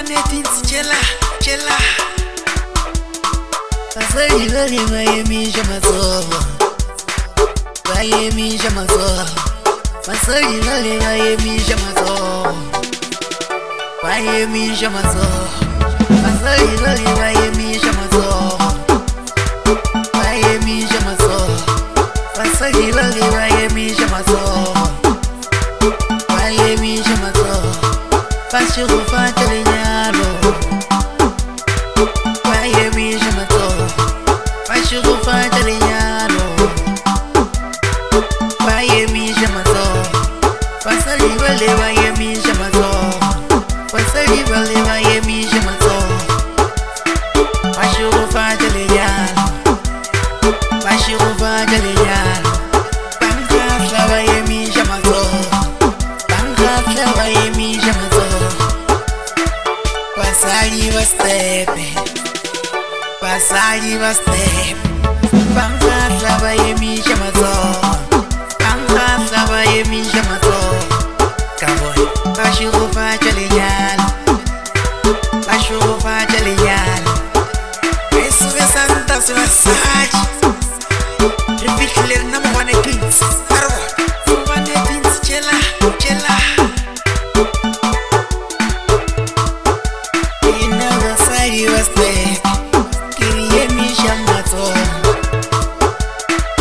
Vanetins chela Pasai vale Miami chamazo Miami chamazo Pasai vale Miami chamazo Miami chamazo Pasai vale Miami chamazo Miami chamazo Pasai vale Miami chamazo Miami chamazo Pasio fata leñalo Miami chamazo Pasio fata leñalo Miami chamazo Pasai vale Miami chamazo Pasai vale Miami chamazo Pasio fata leñalo Pasio fata leñalo Banca Miami chamazo Banca Miami chamazo Pasai va step Banca Miami chamazo Banca Miami chamazo Cowboy Pasio fata leñalo Pasio fata leñalo Eso de Santa se va sachi Repeat number one pins Arrow one pins chela Inna Pasai va step Miami chamazo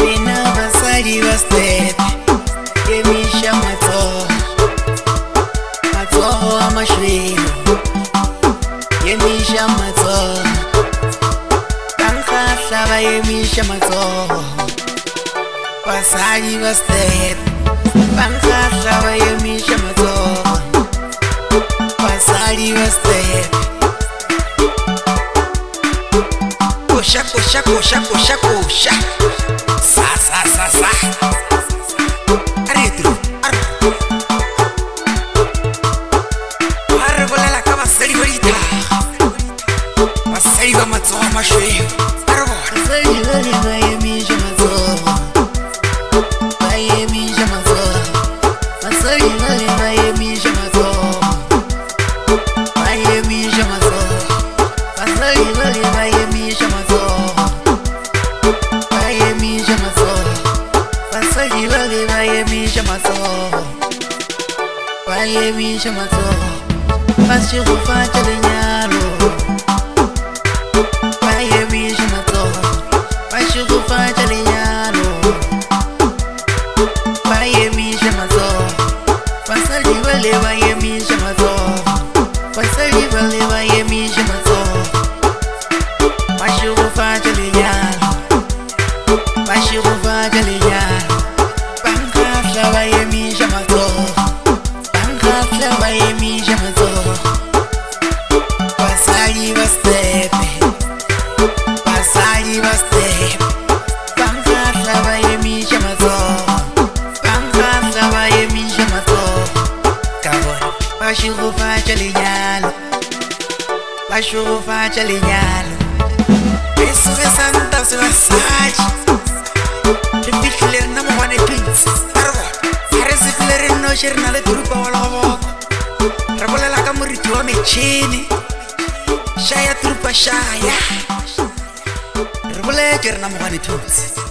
Inna Pasai va step Miami chamazo Mazo amashwilo Miami chamazo Banca Miami chamazo Pasai va step Banca Miami chamazo Pasai va step Kosha Sa Aretro Arbola la cama sali ahorita Pasai va mazo amashwe Pasai vale Miami chamazo Miami chamazo Pasai vale Miami chamazo Miami chamazo Pasai vale Miami chamazo Miami chamazo Pasai vale Miami chamazo Miami chamazo Pasio fata leñalo Miami chamazo Pasio fata leñalo Miami chamazo Pasai vale Miami chamazo Pasai vale Miami chamazo Pasio fata leñalo Pasio fata leñalo Banca Miami chamazo Banca Miami chamazo Pasai va step Pasai va step Banca Miami chamazo Banca Miami chamazo Cowboy Pasio fata leñalo Pasio fata leñalo Eso de Santa se va sachi Repeat number one pins Arrow Aresifler no shernale trupa wala boko Rabola la kamuriti wa mechini Shaya trupa shaya Rabola number one pins